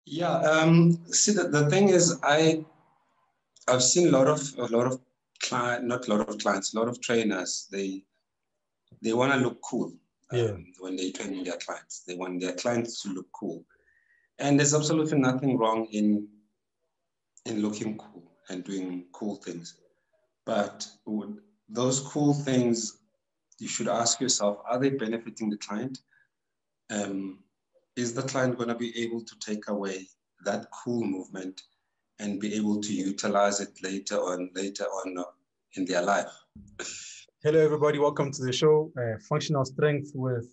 Yeah. See, the thing is, I've seen a lot of client, not a lot of clients, a lot of trainers. They want to look cool when they train their clients. They want their clients to look cool, and there's absolutely nothing wrong in looking cool and doing cool things. But those cool things, you should ask yourself: are they benefiting the client? Is the client going to be able to take away that cool movement and be able to utilize it later on in their life? Hello, everybody. Welcome to the show, Functional Strength with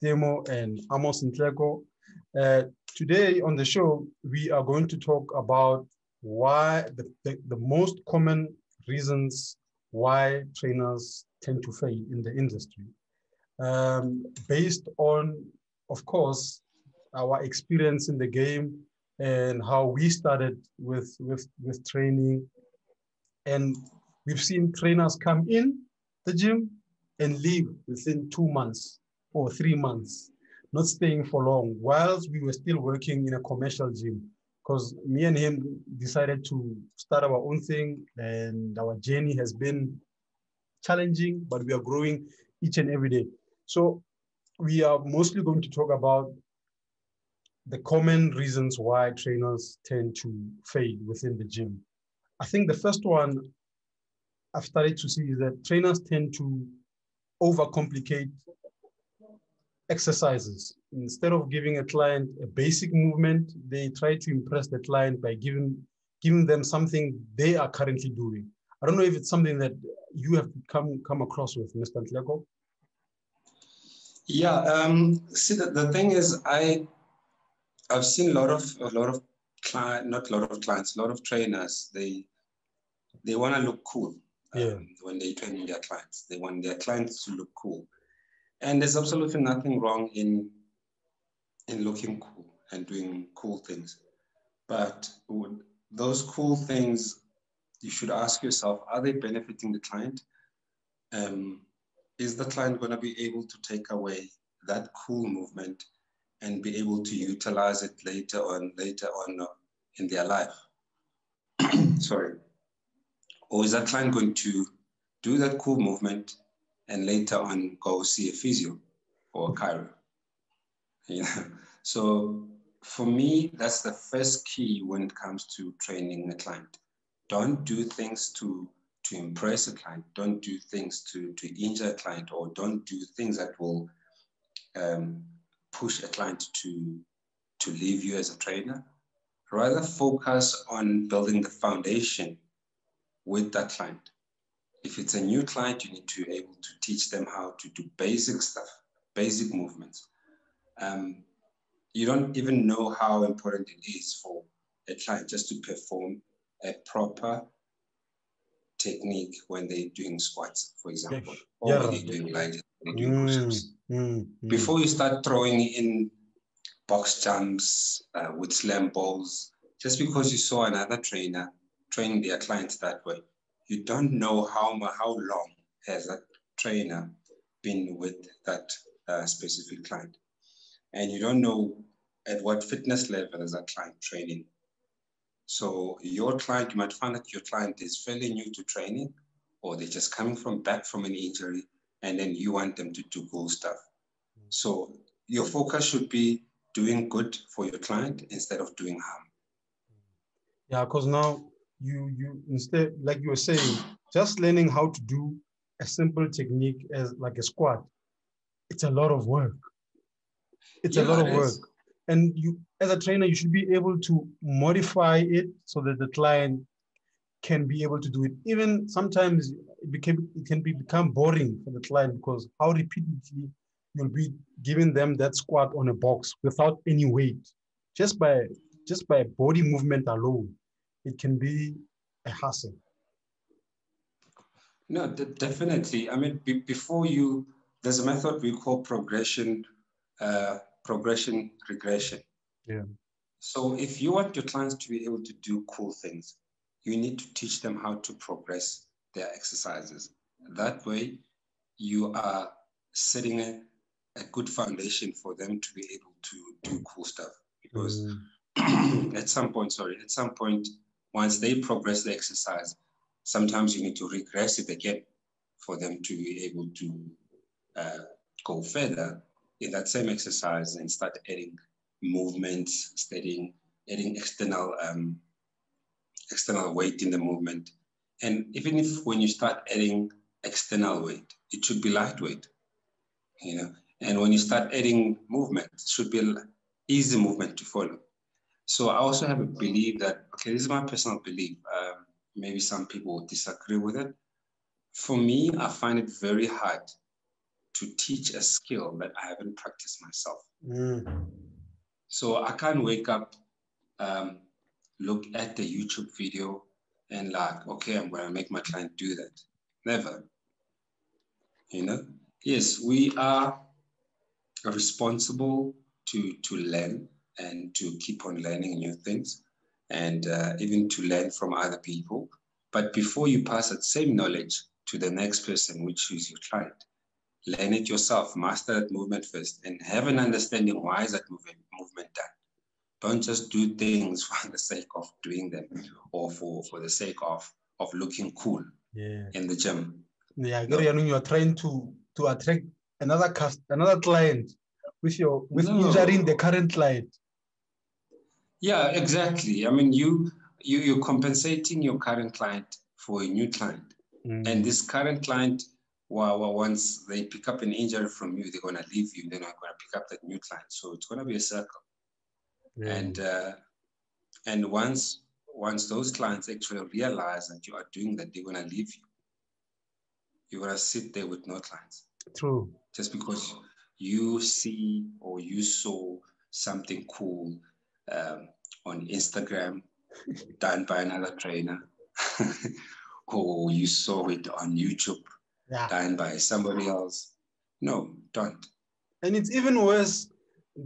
Temo and Amos Temo. Today on the show, we are going to talk about why the most common reasons why trainers tend to fail in the industry. Based on, of course, our experience in the game and how we started with training. And we've seen trainers come in the gym and leave within 2 months or 3 months, not staying for long, whilst we were still working in a commercial gym. Because me and him decided to start our own thing, and our journey has been challenging, but we are growing each and every day. So we are mostly going to talk about the common reasons why trainers tend to fail within the gym. I think the first one I've started to see is that trainers tend to overcomplicate exercises. Instead of giving a client a basic movement, they try to impress the client by giving them something they are currently doing. I don't know if it's something that you have come across with, Mr. Ntleko. Yeah. See, the thing is, I've seen a lot of client, not a lot of clients, a lot of trainers. They want to look cool when they train their clients. They want their clients to look cool, and there's absolutely nothing wrong in looking cool and doing cool things. But those cool things, you should ask yourself: are they benefiting the client? Is the client going to be able to take away that cool movement and be able to utilize it later on in their life? Sorry. Or is that client going to do that cool movement and later on go see a physio or a chiro? So for me, that's the first key when it comes to training a client. Don't do things to impress a client. Don't do things to injure a client, or don't do things that will push a client to leave you as a trainer. Rather focus on building the foundation with that client. If it's a new client, you need to be able to teach them how to do basic stuff, basic movements. You don't even know how important it is for a client just to perform a proper technique when they're doing squats, for example, or when they're doing lunges, when they're doing push-ups. Before you start throwing in box jumps with slam balls, just because you saw another trainer training their clients that way, you don't know how long has that trainer been with that specific client. And you don't know at what fitness level is that client training. So your client, you might find that your client is fairly new to training, or they're just coming back from an injury, and then you want them to do cool stuff. So your focus should be doing good for your client instead of doing harm. Yeah, because now you instead, like you were saying, just learning how to do a simple technique as like a squat, it's a lot of work. It's a lot of work. And you, as a trainer, you should be able to modify it so that the client can be able to do it. Even sometimes it can become boring for the client, because how repeatedly you'll be giving them that squat on a box without any weight, just by body movement alone, it can be a hassle. No, definitely. I mean, there's a method we call progression, regression. Yeah. So if you want your clients to be able to do cool things, you need to teach them how to progress their exercises. That way, you are setting a good foundation for them to be able to do cool stuff. Because at some point, once they progress the exercise, sometimes you need to regress it again for them to be able to go further in that same exercise and start adding movements, adding external weight in the movement. And even if when you start adding external weight, it should be lightweight, you know. And when you start adding movement, it should be easy movement to follow. So I also have a belief that, okay, this is my personal belief. Maybe some people will disagree with it. For me, I find it very hard to teach a skill that I haven't practiced myself. So I can't wake up, look at the YouTube video and like, okay, I'm gonna make my client do that. Never, you know? Yes, we are responsible to learn and to keep on learning new things and even to learn from other people. But before you pass that same knowledge to the next person, which is your client, learn it yourself, master that movement first, and have an understanding why is that movement done. Don't just do things for the sake of doing them or for the sake of looking cool in the gym. Yeah, no. You are trying to attract another client with injuring the current client. Yeah, exactly. I mean, you're compensating your current client for a new client. And this current client, once they pick up an injury from you, they're going to leave you. They're not going to pick up that new client. So it's going to be a circle. And once those clients actually realize that you are doing that, they're going to leave you. You're going to sit there with no clients. True. Just because you see or you saw something cool on Instagram done by another trainer, or you saw it on YouTube done by somebody else. No, don't. And it's even worse.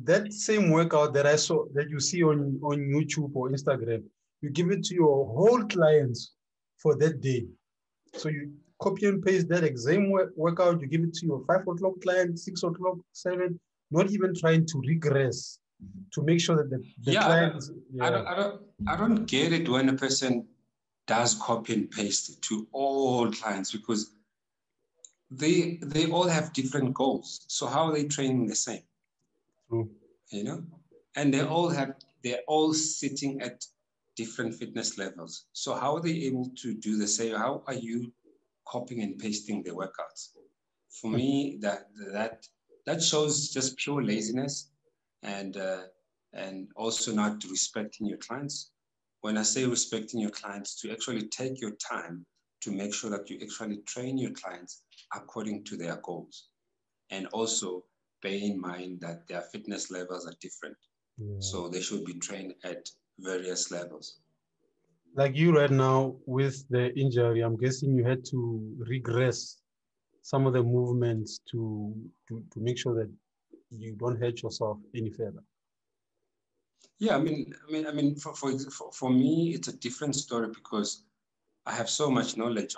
That same workout that I saw, that you see on YouTube or Instagram, you give it to your whole clients for that day. So you copy and paste that exact workout, you give it to your 5 o'clock client, 6 o'clock, 7, not even trying to regress to make sure that the client is... I don't get it when a person does copy and paste to all clients, because they all have different goals. So how are they training the same? True. You know, and they're all sitting at different fitness levels. So how are they able to do the same? How are you copying and pasting the workouts? For me, that shows just pure laziness and also not respecting your clients. When I say respecting your clients, to actually take your time to make sure that you actually train your clients according to their goals. And also bear in mind that their fitness levels are different. So they should be trained at various levels. Like you right now with the injury, I'm guessing you had to regress some of the movements to make sure that you don't hurt yourself any further. Yeah, I mean, for me, it's a different story because I have so much knowledge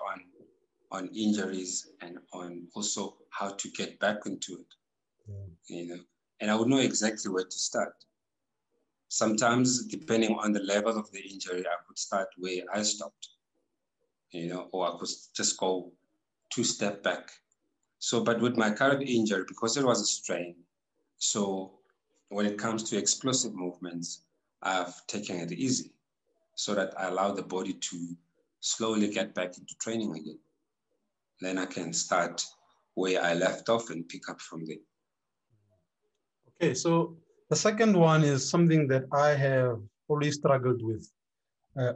on injuries and on also how to get back into it. You know, and I would know exactly where to start. Sometimes, depending on the level of the injury, I could start where I stopped, you know, or I could just go 2 steps back. So, but with my current injury, because it was a strain, so when it comes to explosive movements, I've taken it easy so that I allow the body to slowly get back into training again. Then I can start where I left off and pick up from there. Okay, so the second one is something that I have always struggled with,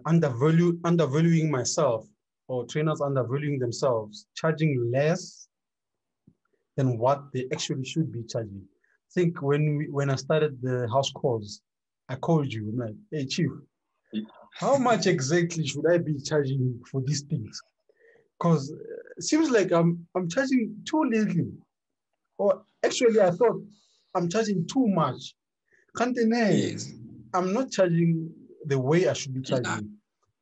undervaluing myself, or trainers undervaluing themselves, charging less than what they actually should be charging. I think when I started the house calls, I called you, I'm like, hey, Chief, how much exactly should I be charging for these things? Because it seems like I'm charging too little. Or actually, I thought I'm charging too much. Yes. I'm not charging the way I should be charging.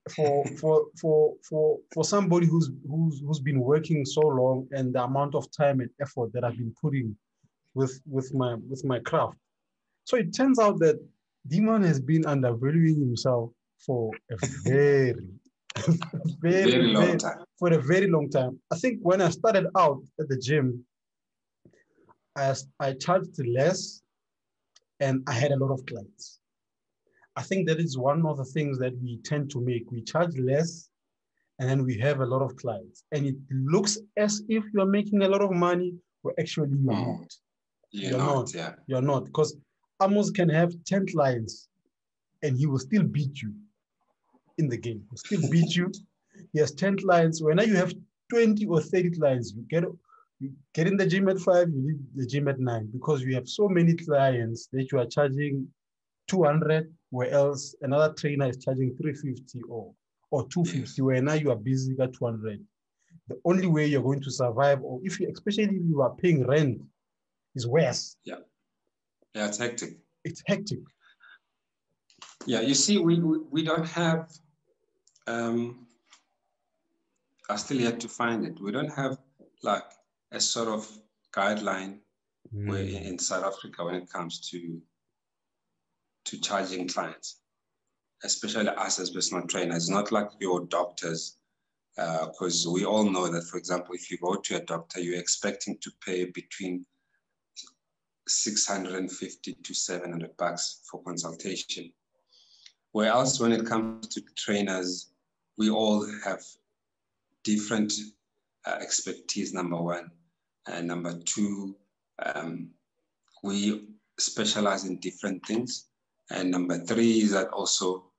For somebody who's been working so long, and the amount of time and effort that I've been putting with my craft. So it turns out that Demon has been undervaluing himself for a very, Very long time. for a very long time. I think when I started out at the gym, I charged less and I had a lot of clients. I think that is one of the things that we tend to make. We charge less and then we have a lot of clients. And it looks as if you're making a lot of money, but actually you are not. You're not, yeah. You're not. Because Amos can have 10 clients and he will still beat you in the game. He'll still beat you. He has 10 clients. When you have 20 or 30 clients, you get in the gym at 5, you leave the gym at 9 because you have so many clients that you are charging 200, where else another trainer is charging 350 or 250, yes. Where now you are busy at 200. The only way you're going to survive, or especially if you are paying rent, is worse. Yeah. Yeah, it's hectic. It's hectic. Yeah, you see, we don't have, I still yet to find it. We don't have like a sort of guideline where in South Africa when it comes to charging clients, especially us as personal trainers, not like your doctors, because we all know that, for example, if you go to a doctor, you're expecting to pay between 650 to 700 bucks for consultation. Whereas when it comes to trainers, we all have different expertise, number one. And number two, we specialize in different things. And number three is that also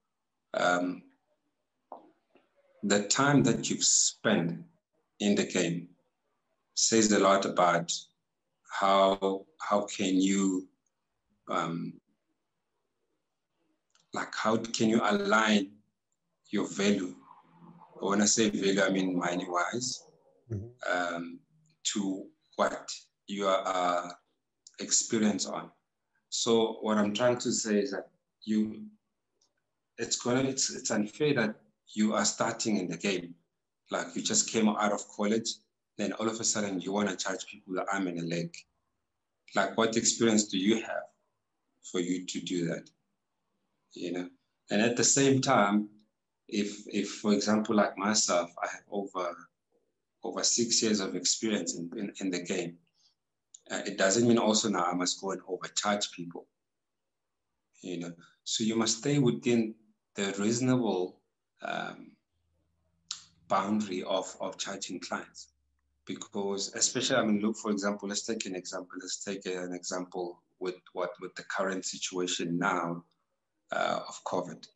the time that you've spent in the game says a lot about how can you how can you align your value? When I say value, I mean money-wise, to what you are experienced on. So what I'm trying to say is that it's unfair that you are starting in the game, like you just came out of college, then all of a sudden you want to charge people the arm and a leg. Like, what experience do you have for you to do that? You know, and at the same time, if for example, like myself, I have over 6 years of experience in the game, it doesn't mean also now I must go and overcharge people. You know, so you must stay within the reasonable boundary of charging clients, because especially, I mean, look, for example, let's take an example with the current situation now of COVID.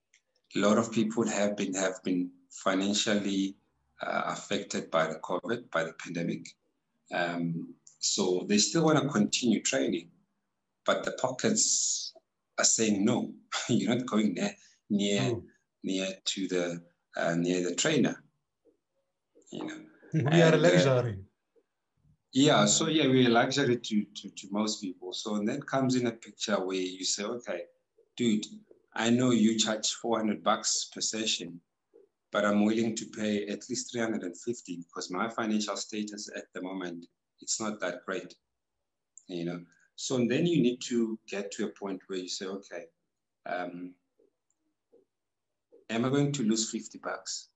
A lot of people have been financially affected by the pandemic. So they still want to continue training, but the pockets are saying no. You're not going near to the trainer. You know, we are a luxury. Yeah, so yeah, we're a luxury to most people. So then comes in a picture where you say, okay, dude, I know you charge 400 bucks per session, but I'm willing to pay at least 350 because my financial status at the moment, it's not that great, you know? So then you need to get to a point where you say, okay, am I going to lose 50 bucks?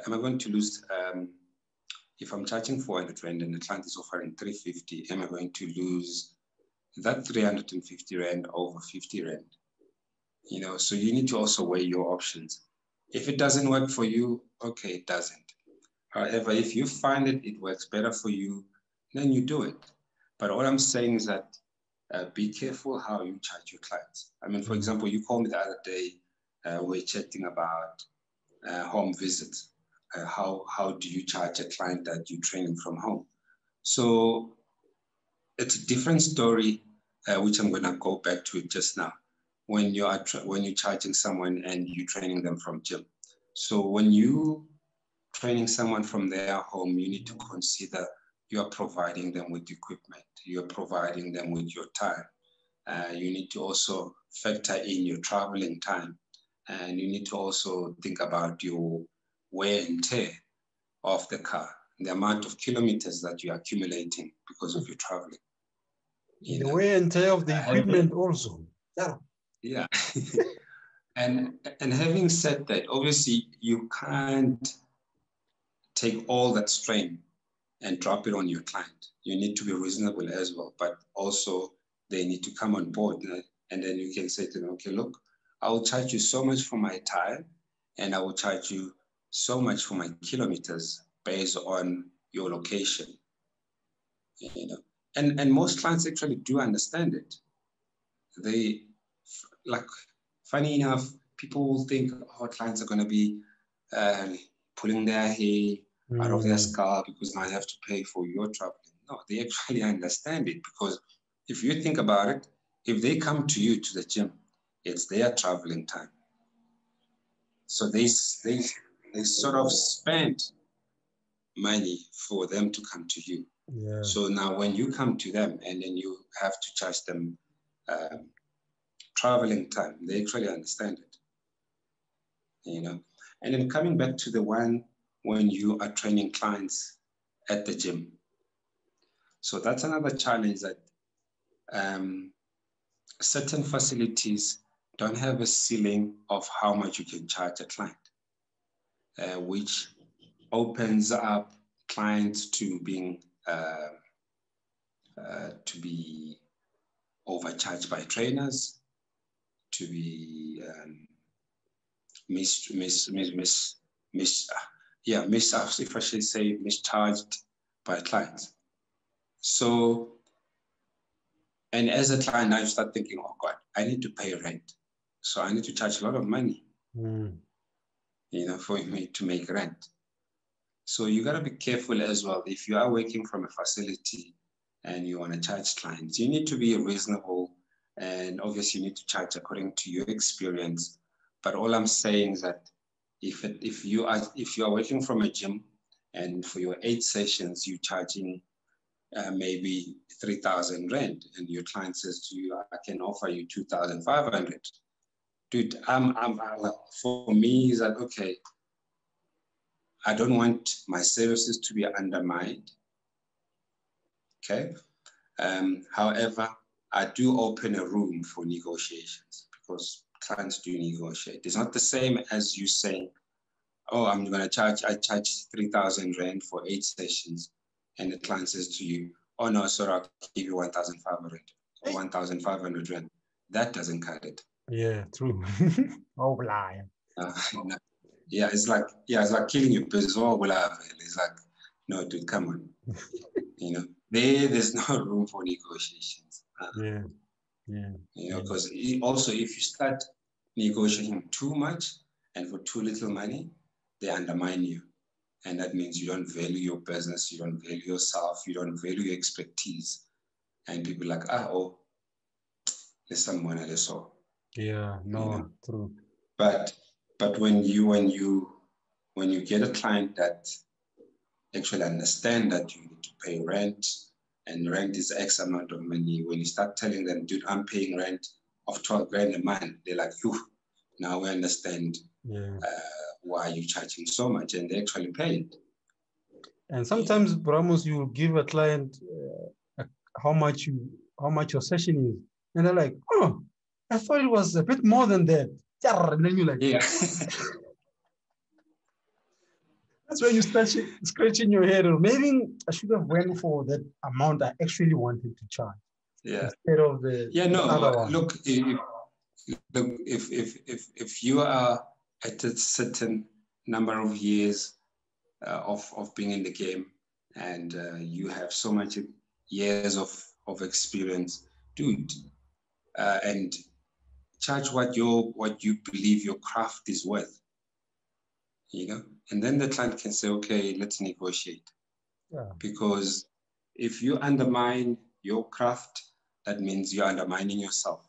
Am I going to lose, if I'm charging 400 Rand and the client is offering 350, am I going to lose that 350 Rand over 50 Rand? You know, so you need to also weigh your options. If it doesn't work for you, okay, it doesn't. However, if you find it works better for you, then you do it. But all I'm saying is that be careful how you charge your clients. I mean, for example, you called me the other day, we're chatting about home visits. How do you charge a client that you're training from home? So it's a different story, which I'm going to go back to it just now. When you're charging someone and you're training them from gym. So when you training someone from their home, you need to consider you are providing them with equipment, you're providing them with your time. You need to also factor in your traveling time, and you need to also think about your wear and tear of the car, the amount of kilometers that you're accumulating because of your traveling. The wear and tear of the equipment also. Yeah. And having said that, obviously you can't take all that strain and drop it on your client. You need to be reasonable as well, but also they need to come on board. And then you can say to them, okay, look, I will charge you so much for my time, and I will charge you so much for my kilometers based on your location. You know, and most clients actually do understand it. They, like, funny enough, people will think, oh, clients are going to be uh, pulling their hair out of their skull because now I have to pay for your traveling. No, they actually understand it, because if you think about it, if they come to you to the gym, it's their traveling time. So they sort of spend money for them to come to you. Yeah. So now when you come to them and then you have to charge them traveling time, they actually understand it. You know, and then coming back to the one when you are training clients at the gym. So that's another challenge, that certain facilities don't have a ceiling of how much you can charge a client, which opens up clients to being to be overcharged by trainers, to be if I should say, mischarged by clients. So, and as a client, now you start thinking, oh God, I need to pay rent. So I need to charge a lot of money, you know, for me to make rent. So you got to be careful as well. If you are working from a facility and you want to charge clients, you need to be reasonable, and obviously you need to charge according to your experience. But all I'm saying is that if you are working from a gym, and for your 8 sessions you're charging maybe 3,000 rand, and your client says to you, I can offer you 2,500. Dude, for me is that, okay, I don't want my services to be undermined. Okay. However, I do open a room for negotiations, because clients do negotiate. It's not the same as you saying, oh, I charge 3,000 rand for 8 sessions. And the client says to you, oh no, sorry, I'll give you 1,500 or 1,500 rand. That doesn't cut it. Yeah, true. Oh, lie. No. Yeah, it's like killing your business. Oh, it's like, no, dude, come on. You know, there's no room for negotiations. Yeah. You know, because also if you start negotiating too much and for too little money, they undermine you. And that means you don't value your business, you don't value yourself, you don't value your expertise. And people are like, oh, there's someone at this all. Yeah, no, you know? True. But when you get a client that actually understand that you need to pay rent, and rent is X amount of money, when you start telling them, dude, I'm paying rent of 12 grand a month, they're like, now we understand why you're charging so much, and they actually pay it. And sometimes, Bramos, you give a client how much your session is, and they're like, oh, I thought it was a bit more than that. And then you're like, yeah. That's when you start scratching your head. Or maybe I should have went for that amount I actually wanted to charge. Yeah. Instead of the other one. Look, if you are at a certain number of years of being in the game, and you have so much years of experience, dude, and charge what you believe your craft is worth, you know, and then the client can say, okay, let's negotiate. Yeah. Because if you undermine your craft, that means you're undermining yourself,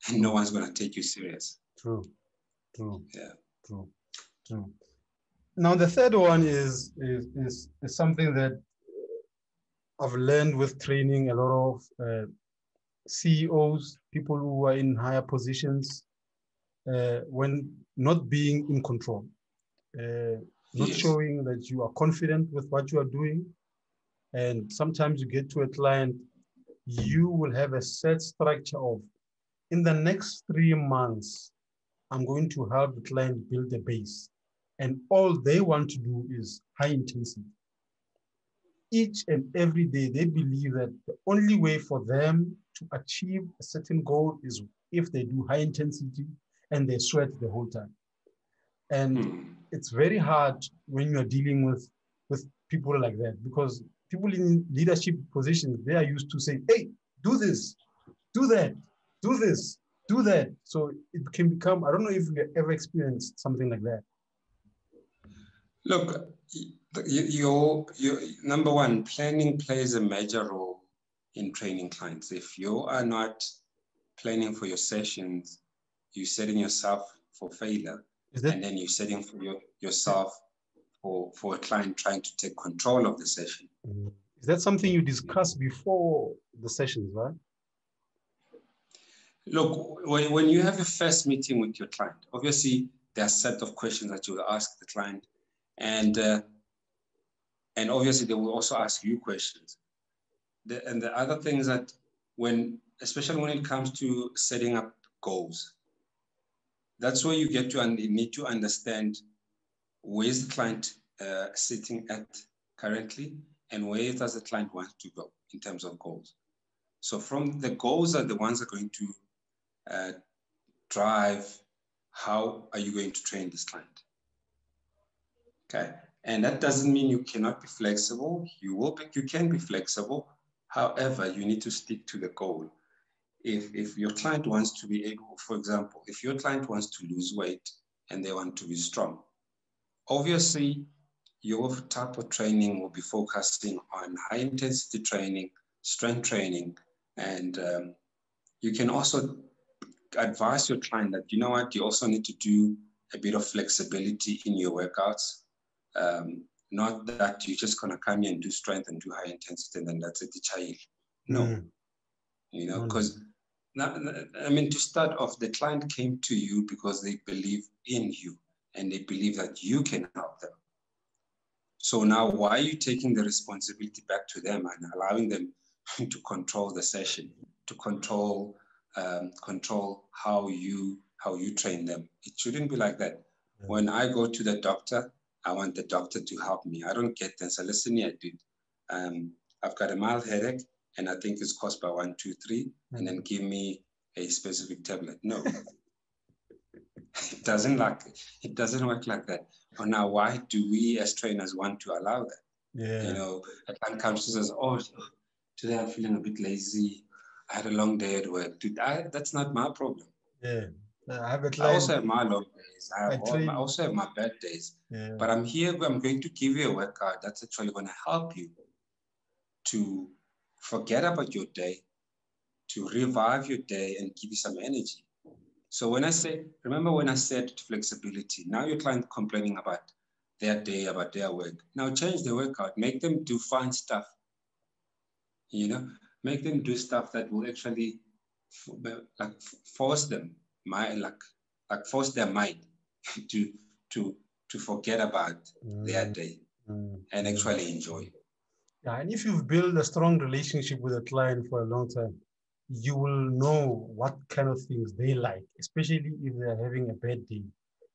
and no one's going to take you serious. True. Yeah. True. Now the third one is something that I've learned with training a lot of CEOs, people who are in higher positions, when not being in control, not showing that you are confident with what you are doing. And sometimes you get to a client, you will have a set structure of in the next 3 months, I'm going to help the client build a base. And all they want to do is high intensity. Each and every day, they believe that the only way for them to achieve a certain goal is if they do high intensity and they sweat the whole time. And it's very hard when you're dealing with people like that, because people in leadership positions, they are used to saying, hey, do this, do that, do this, do that. So it can become, I don't know if you ever experienced something like that. Look, your number one, planning plays a major role in training clients. If you are not planning for your sessions, you're setting yourself for failure. And then you're setting for yourself for a client trying to take control of the session. Is that something you discuss before the sessions, right? Look, when you have a first meeting with your client, obviously there are a set of questions that you will ask the client, and obviously they will also ask you questions. And the other thing is that especially when it comes to setting up goals, that's where you need to understand where is the client sitting at currently, and where does the client want to go in terms of goals. So from the goals are the ones that are going to drive how are you going to train this client. Okay, and that doesn't mean you cannot be flexible. You can be flexible. However, you need to stick to the goal. If your client wants to be able, for example, if your client wants to lose weight and they want to be strong, obviously your type of training will be focusing on high intensity training, strength training, and you can also advise your client that, you know what, you also need to do a bit of flexibility in your workouts. Not that you're just going to come here and do strength and do high intensity and then that's it, child. No. You know, because, I mean, to start off, the client came to you because they believe in you and they believe that you can help them. So now, why are you taking the responsibility back to them and allowing them to control the session, to control how you train them? It shouldn't be like that. Yeah. When I go to the doctor, I want the doctor to help me. I don't get them. So listen here, dude. I've got a mild headache, and I think it's caused by 1, 2, 3, and then give me a specific tablet. No. It doesn't work like that. Or now, why do we as trainers want to allow that? Yeah. You know, a client comes to us, oh, today I'm feeling a bit lazy. I had a long day at work. Dude, that's not my problem. Yeah. I also have my long days. I also have my bad days. Yeah. But I'm going to give you a workout that's actually going to help you to forget about your day, to revive your day and give you some energy. So remember when I said flexibility, now your client complaining about their day, about their work. Now change the workout, make them do fun stuff, you know, make them do stuff that will actually force them, force their mind to forget about their day and actually enjoy. Yeah, and if you've built a strong relationship with a client for a long time, you will know what kind of things they like, especially if they're having a bad day.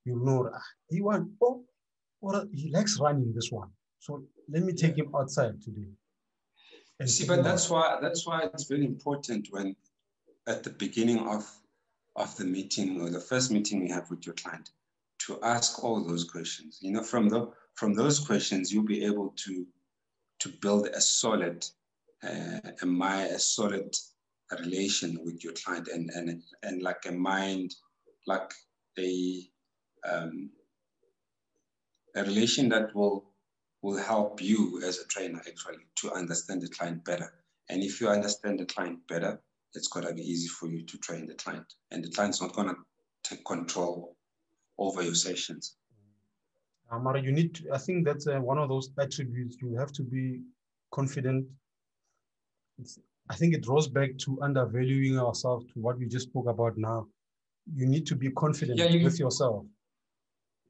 You'll know, he likes running this one. So let me take him outside today. And see, but that's why it's very important when at the beginning of the meeting or the first meeting you have with your client to ask all those questions. You know, from those questions, you'll be able to build a solid relation with your client and like a mind, like a relation that will help you as a trainer actually to understand the client better. And if you understand the client better, it's going to be easy for you to train the client. And the client's not going to take control over your sessions. Mara, I think that's one of those attributes. You have to be confident. I think it draws back to undervaluing ourselves, to what we just spoke about now. You need to be confident with yourself.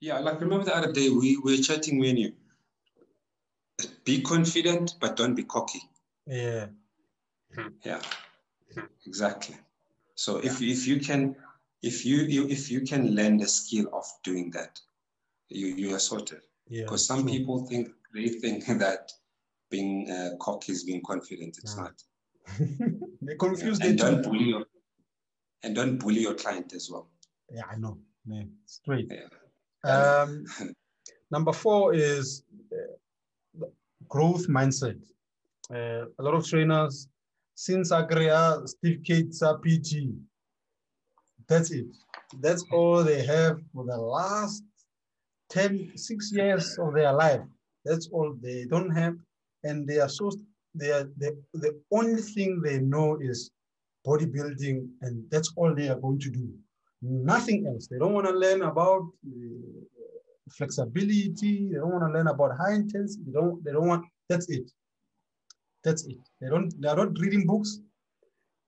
Yeah, like remember the other day we were chatting with you. Be confident, but don't be cocky. Yeah. Yeah, exactly. So if you can learn the skill of doing that, you are sorted. Yeah, Because some true. people think that being cocky is being confident. It's not. They confuse And the two. don't bully your client as well. Yeah, I know. Yeah, straight. Yeah. Number 4 is growth mindset. A lot of trainers, since Agria, Steve Cates, PG, that's it. That's all they have for the last 6 years of their life. That's all they don't have. And they are the only thing they know is bodybuilding, and that's all they are going to do. Nothing else. They don't want to learn about flexibility. They don't want to learn about high intensity. They don't want, that's it. That's it. They are not reading books.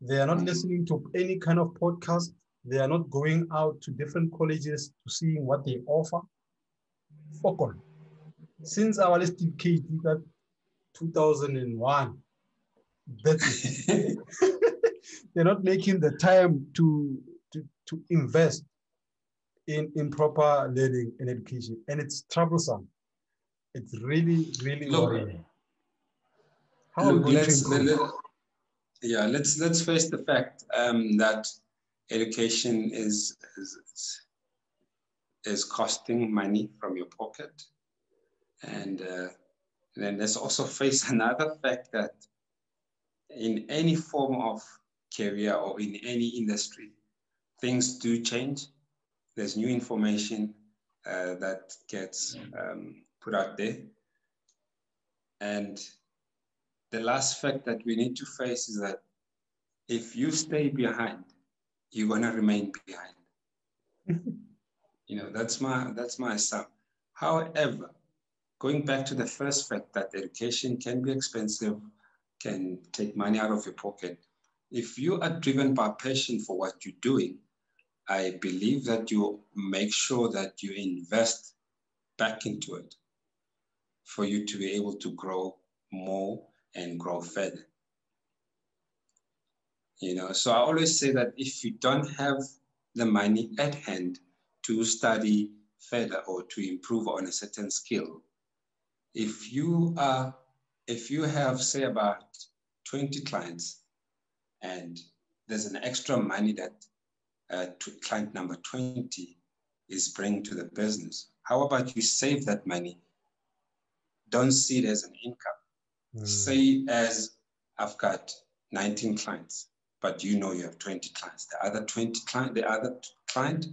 They are not listening to any kind of podcast. They are not going out to different colleges to seeing what they offer. Fuck on. Since our listed KT got 2001, that's it. They're not making the time to invest in proper learning and education. And it's troublesome. It's really, really worrying. How are we going to improve? Let's face the fact that education is costing money from your pocket, and then let's also face another fact that in any form of career or in any industry, things do change. There's new information that gets put out there, and the last fact that we need to face is that if you stay behind, you're gonna remain behind. That's my sum. However, going back to the first fact that education can be expensive, can take money out of your pocket. If you are driven by passion for what you're doing, I believe that you make sure that you invest back into it for you to be able to grow more and grow further. So I always say that if you don't have the money at hand to study further or to improve on a certain skill, if you have, say, about 20 clients and there's an extra money that client number 20 is bringing to the business, how about you save that money? Don't see it as an income. Say as I've got 19 clients, but you have 20 clients. The other client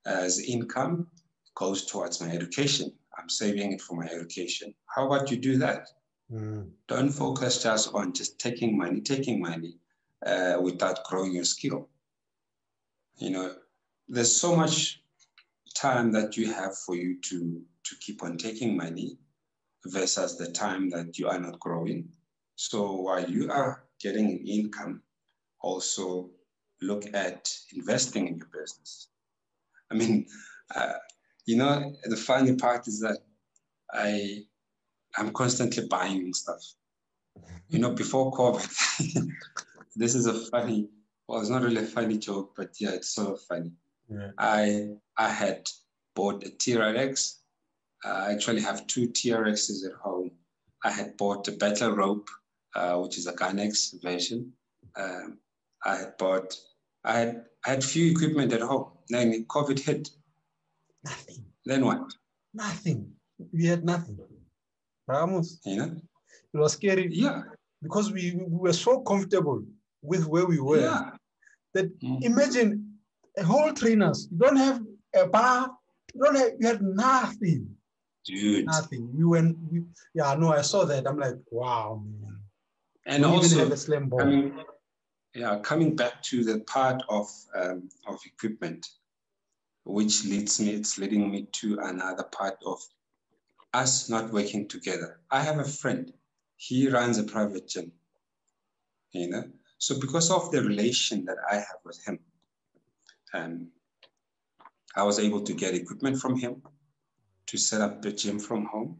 as income goes towards my education. I'm saving it for my education. How about you do that? Don't focus just on taking money without growing your skill. There's so much time that you have for you to keep on taking money versus the time that you are not growing. So while you are getting an income, also look at investing in your business. I mean, the funny part is that I'm constantly buying stuff. Before COVID, this is a funny, well, it's not really a funny joke, but yeah, it's sort of funny. Yeah. I had bought a TRX. I actually have 2 TRXs at home. I had bought a battle rope, which is a Ganex version. I had few equipment at home. Then COVID hit. Nothing. Then what? Nothing. We had nothing. Amos. It was scary. Yeah. Because we were so comfortable with where we were. Yeah. That imagine a whole trainers. You don't have a bar. You had nothing. Dude. Nothing. I saw that. I'm like, wow, man. And don't also, even have a slam ball. Coming back to the part of equipment, which it's leading me to another part of us not working together. I have a friend. He runs a private gym. So because of the relation that I have with him, I was able to get equipment from him to set up the gym from home,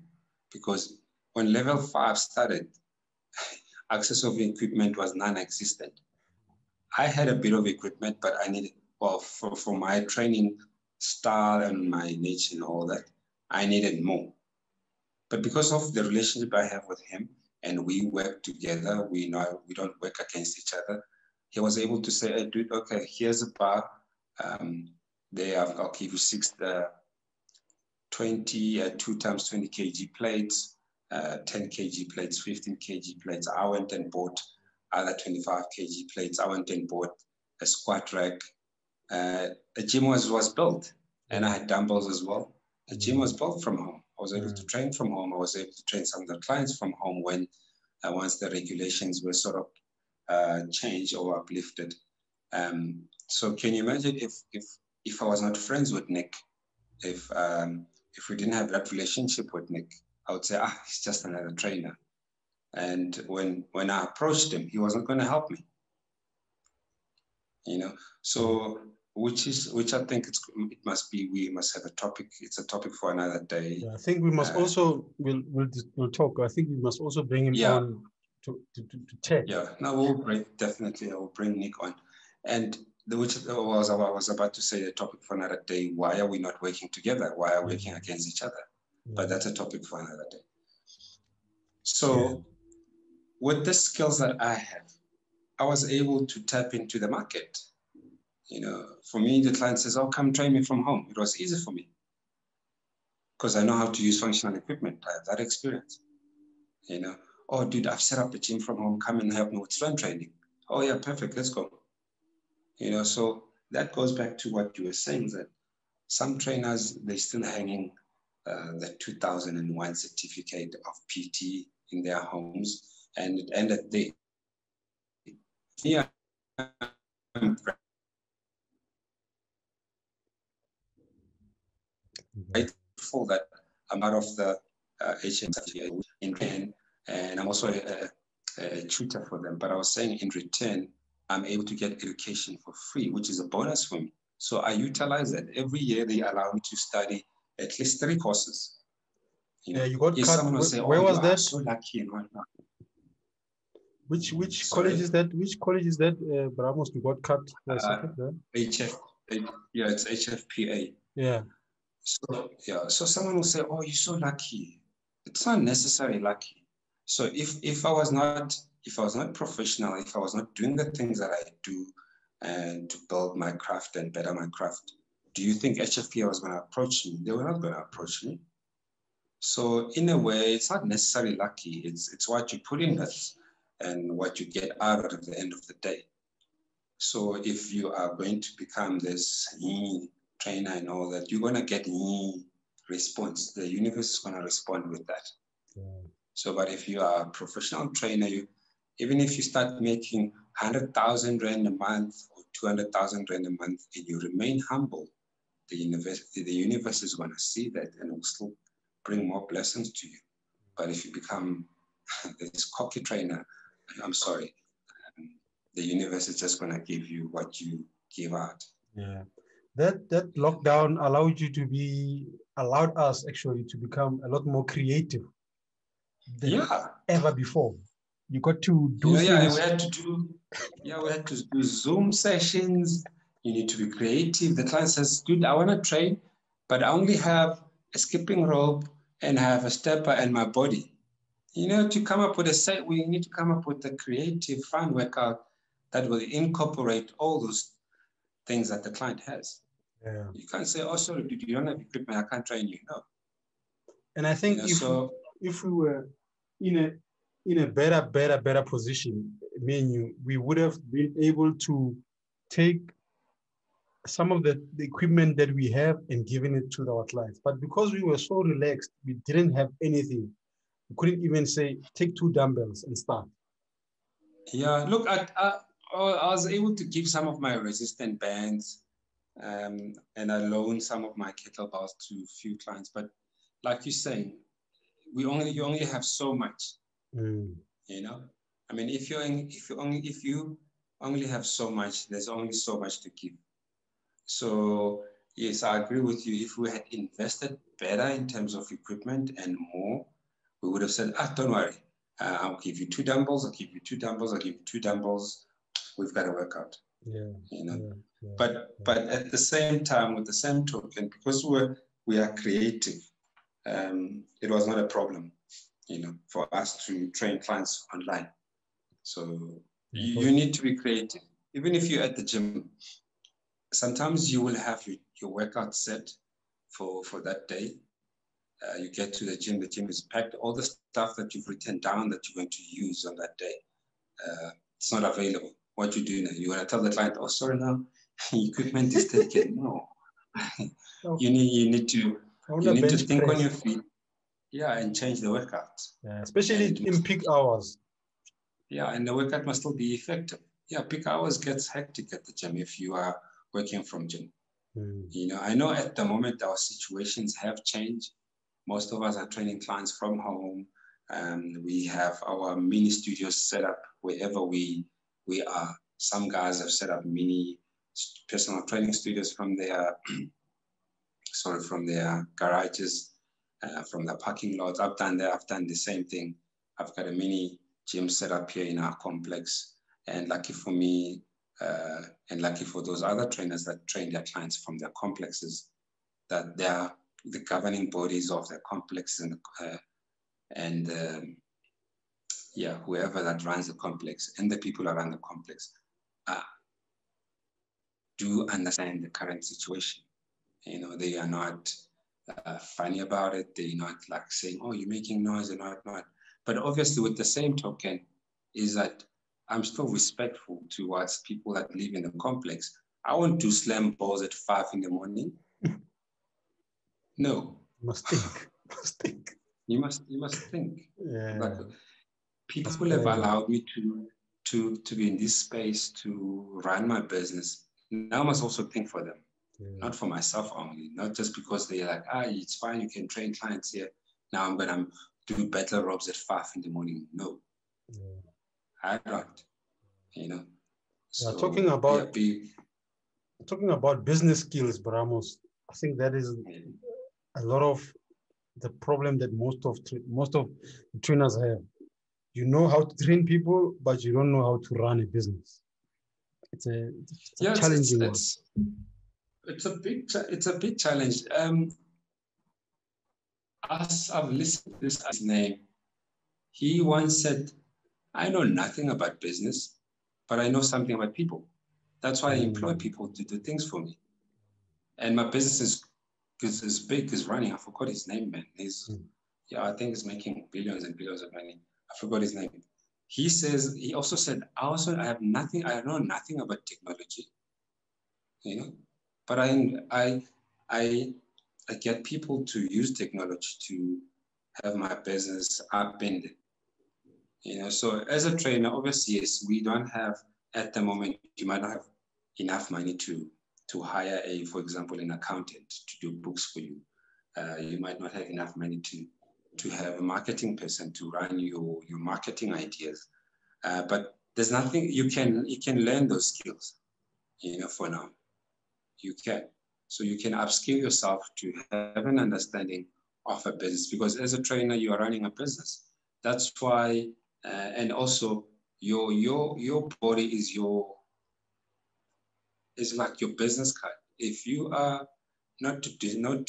because when level 5 started, access of equipment was non-existent. I had a bit of equipment, but I needed, well, for my training style and my niche and all that, I needed more. But because of the relationship I have with him, and we work together, we know we don't work against each other. He was able to say, hey, dude, okay, here's a bar. I'll give you 2 times 20 kg plates, 10 kg plates, 15 kg plates. I went and bought other 25 kg plates. I went and bought a squat rack. A gym was built, and I had dumbbells as well. The gym was built from home. I was able to train from home. I was able to train some of the clients from home when once the regulations were sort of changed or uplifted. So can you imagine if I was not friends with Nick, if we didn't have that relationship with Nick, I would say, he's just another trainer. And when I approached him, he wasn't going to help me. So which I think we must have a topic. It's a topic for another day. Yeah, I think we must also we'll talk. I think we must also bring him on to chat. Yeah, no, I will bring Nick on. And I was about to say the topic for another day. Why are we not working together? Why are we working against each other? But that's a topic for another day. So with the skills that I have, I was able to tap into the market. For me, the client says, come train me from home. It was easy for me because I know how to use functional equipment. I have that experience. Oh, dude, I've set up the gym from home. Come and help me with strength training. Oh, yeah, perfect. Let's go. So that goes back to what you were saying, that some trainers, they're still hanging the 2001 certificate of PT in their homes. And at the end of the day, I'm grateful that I'm out of the HMC in return, and I'm also a tutor for them. But I was saying in return, I'm able to get education for free, which is a bonus for me. So I utilize that. Every year they allow me to study at least 3 courses. You got cut. Someone will say, where was that? So lucky and whatnot. Which college is that? Which college is that? Bramos, you got cut for a second then? It's HFPA. Yeah. So someone will say, you're so lucky. It's not necessarily lucky. So if I was not professional, if I was not doing the things that I do and to build my craft and better my craft, do you think HFPA was going to approach me? They were not going to approach me. So in a way, it's not necessarily lucky. It's what you put in it and what you get out at the end of the day. So if you are going to become this trainer and all that, you're going to get response. The universe is going to respond with that. So, but if you are a professional trainer, even if you start making 100,000 Rand a month or 200,000 Rand a month and you remain humble, the universe is going to see that and will still bring more blessings to you. But if you become this cocky trainer, I'm sorry, the universe is just going to give you what you give out. Yeah. That lockdown allowed us actually to become a lot more creative than ever before. You got to do things. We had to do Zoom sessions. You need to be creative. The client says, dude, I want to train, but I only have a skipping rope and I have a stepper and my body. To come up with we need to come up with a creative, fun workout that will incorporate all those things that the client has. Yeah. You can't say, sorry, dude, you don't have equipment, I can't train you. No. And I think if we were in a better position, me and you, we would have been able to take some of the equipment that we have and giving it to our clients. But because we were so relaxed, we didn't have anything. We couldn't even say, take 2 dumbbells and start. Yeah, look, I was able to give some of my resistant bands and I loaned some of my kettlebells to a few clients. But like you're saying, you only have so much. I mean, if you only have so much, there's only so much to give. So yes, I agree with you. If we had invested better in terms of equipment and more, we would have said, don't worry, I'll give you 2 dumbbells, I'll give you 2 dumbbells, I'll give you 2 dumbbels. we've got to work out. Yeah. You know, Yeah. but at the same time, with the same token, because we are creative, it was not a problem, you know, for us to train clients online. So you need to be creative. Even if you're at the gym, sometimes you will have your workout set for that day. You get to the gym is packed. All the stuff that you've written down that you're going to use on that day, it's not available. What you do now? You want to tell the client, "Oh, sorry, now equipment is taken." No, you need to think on your feet, yeah, and change the workout. Yeah, especially in peak hours. Yeah, and the workout must still be effective. Yeah, peak hours gets hectic at the gym if you are working from gym. You know, I know at the moment our situations have changed. Most of us are training clients from home. We have our mini studios set up wherever we are. Some guys have set up mini personal training studios from their from their garages, from the parking lots. I've done the same thing. I've got a mini gym set up here in our complex, and lucky for me, and lucky for those other trainers that train their clients from their complexes, that they are the governing bodies of the complex and yeah, whoever that runs the complex and the people around the complex do understand the current situation. You know, they are not funny about it. They're not like saying, "Oh, you're making noise," and not. But obviously, with the same token, is that I'm still respectful towards people that live in the complex. I won't do slam balls at 5 in the morning. No. You must think. You must think. Yeah. Like, people have allowed me to be in this space to run my business. Now I must also think for them, not for myself only, not just because they're like, it's fine, you can train clients here. Now I'm gonna do battle ropes at 5 in the morning. No, I don't. You know. So talking about business skills, Bramos, I think that is a lot of the problem that most of trainers have. You know how to train people, but you don't know how to run a business. It's a challenging one. It's a big challenge. As I've listened to this name, he once said, "I know nothing about business, but I know something about people. That's why I employ people to do things for me. And my business is big, is running." I forgot his name, man. I think he's making billions and billions of money. I forgot his name. He also said, I know nothing about technology, you know, but I get people to use technology to have my business upended, you know. So as a trainer, obviously, yes, we don't have, at the moment, you might not have enough money to hire for example, an accountant to do books for you. You might not have enough money to have a marketing person to run your marketing ideas. But there's nothing, you can learn those skills, you know, for now. You can. So you can upskill yourself to have an understanding of a business, because as a trainer, you are running a business. That's why, and also your body is like your business card. If you are not to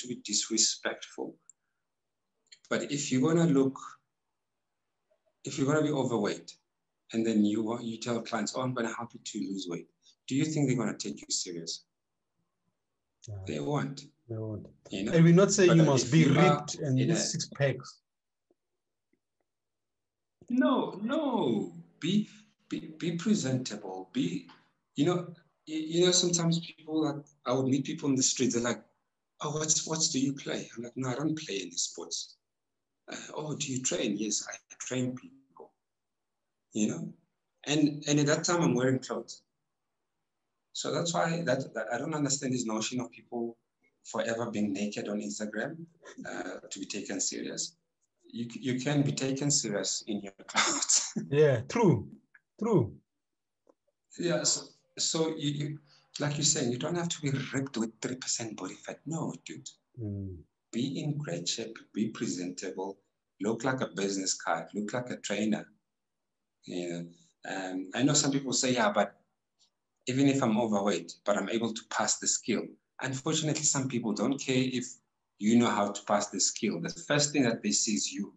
be disrespectful, but if you're gonna be overweight, and then you tell clients, "Oh, I'm gonna help you to lose weight," do you think they're gonna take you serious? They won't. You know? And we're not saying you must be ripped and need 6 packs. No. Be presentable. You know, sometimes people, like, I would meet people in the street. They're like, "Oh, what sports do you play?" I'm like, "No, I don't play any sports." "Oh, do you train?" "Yes, I train people." You know, and at that time I'm wearing clothes. So that's why that I don't understand this notion of people forever being naked on Instagram to be taken serious. You can be taken serious in your clothes. Yeah, true. Yeah, so you like you're saying, you don't have to be ripped with 3% body fat. No, dude. Be in great shape, be presentable, look like a business card, look like a trainer. You know, I know some people say, "Yeah, but even if I'm overweight, but I'm able to pass the skill. Unfortunately, some people don't care if you know how to pass the skill. The first thing that they see is you,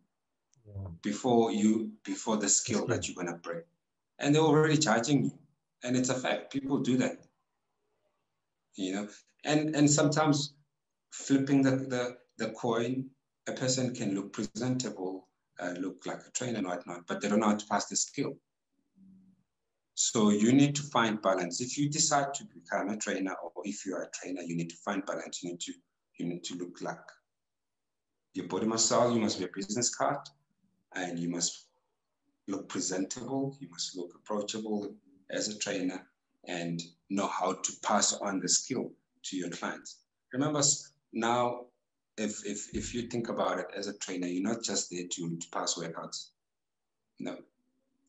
before the skill that you're gonna bring. And they're already charging you. And it's a fact. People do that. And sometimes flipping the coin, a person can look presentable, look like a trainer and whatnot, but they don't know how to pass the skill. So you need to find balance. If you decide to become a trainer, or if you are a trainer, you need to find balance. You need to look like your body must sell. You must be a business card, and you must look presentable. You must look approachable as a trainer, and know how to pass on the skill to your clients. Remember, now, if you think about it as a trainer, you're not just there to pass workouts. No,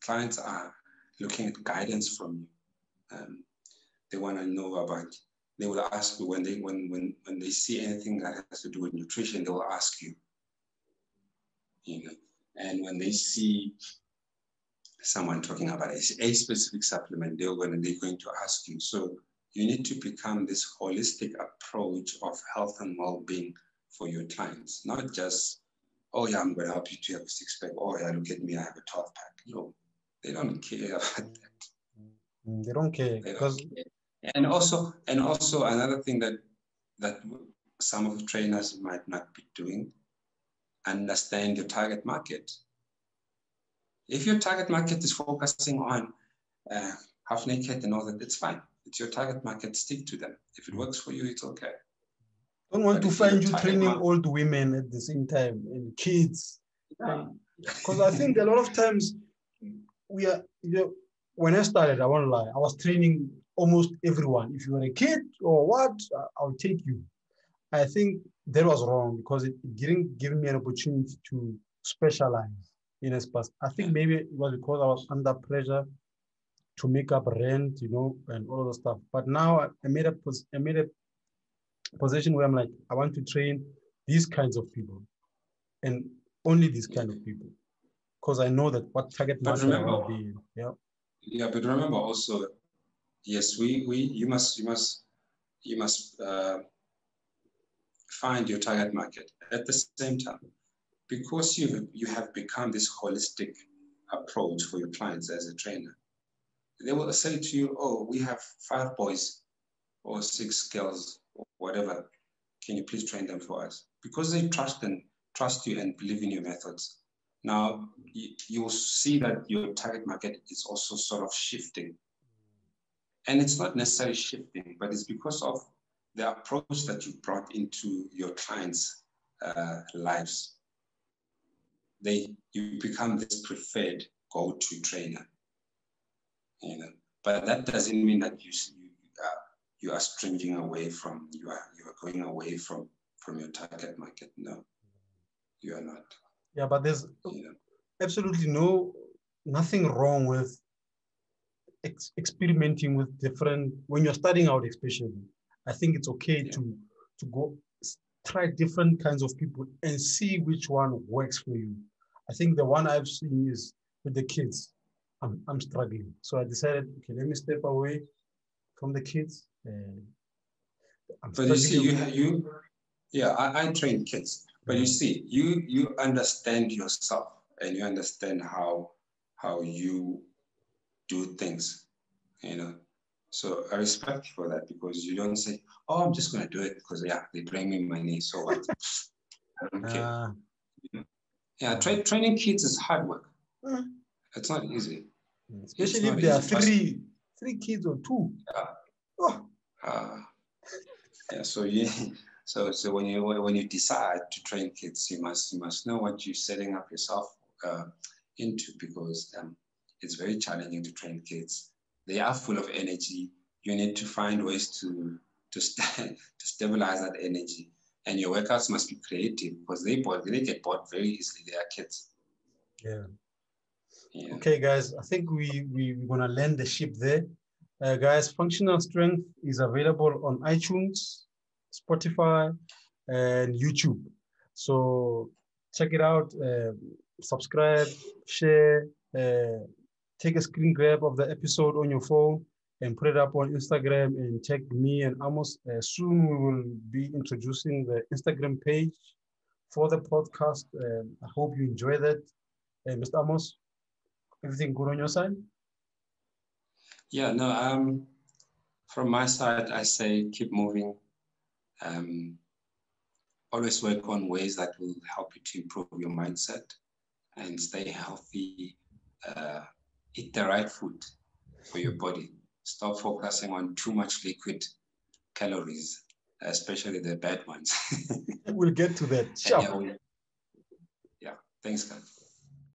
clients are looking at guidance from you. They want to know about. They will ask you when they see anything that has to do with nutrition. They will ask you. And when they see someone talking about a specific supplement, they're going to ask you. So you need to become this holistic approach of health and well-being for your clients, not just, oh yeah, I'm going to help you to have a six-pack. Oh yeah, look at me, I have a 12-pack. No, they don't care about that. They don't care. They don't care. And also another thing that some of the trainers might not be doing, understand your target market. If your target market is focusing on half naked and all that, it's fine. It's your target market, stick to them. If it works for you, it's okay. Don't want to find you training old women at the same time and kids. Because I think a lot of times when I started, I won't lie, I was training almost everyone. If you were a kid or what, I'll take you. I think that was wrong because it didn't give me an opportunity to specialize in a space. I think maybe it was because I was under pressure to make up rent, and all of the stuff. But now I made a position where I'm like, I want to train these kinds of people and only these kind of people, because I know that what target market I will be in. Yeah, but remember also, yes, you must find your target market. At the same time, because you have become this holistic approach for your clients as a trainer, they will say to you, oh, we have 5 boys or 6 girls or whatever. Can you please train them for us? Because they trust you and believe in your methods. Now, you will see that your target market is also sort of shifting. And it's not necessarily shifting, but it's because of the approach that you brought into your clients' lives. You become this preferred go-to trainer. But that doesn't mean that you are stringing away from, you are going away from your target market. No, you are not. Yeah, but there's absolutely nothing wrong with experimenting with different, when you're starting out especially. I think it's okay to go try different kinds of people and see which one works for you. I think the one I've seen is with the kids. I'm struggling. So I decided, okay, let me step away from the kids. But you see, I train kids. But you see, you understand yourself and you understand how you do things, So I respect you for that, because you don't say, oh, I'm just going to do it because, they bring me money, so what? I don't care. Training kids is hard work. It's not easy. Especially if there are three kids or 2. So when you decide to train kids, you must know what you're setting up yourself into, because it's very challenging to train kids. They are full of energy. You need to find ways to stabilize that energy, and your workouts must be creative, because they get bored very easily. They are kids. Yeah. Okay, guys, I think we're gonna land the ship there. Guys, Functional Strength is available on iTunes, Spotify, and YouTube. So check it out, subscribe, share, take a screen grab of the episode on your phone, and put it up on Instagram and check me and Amos. Soon we will be introducing the Instagram page for the podcast. I hope you enjoy that. Mr. Amos, everything good on your side? Yeah, no, from my side, I say keep moving. Always work on ways that will help you to improve your mindset and stay healthy. Eat the right food for your body. Stop focusing on too much liquid calories, especially the bad ones. We'll get to that. Sure. Yeah, thanks, guys.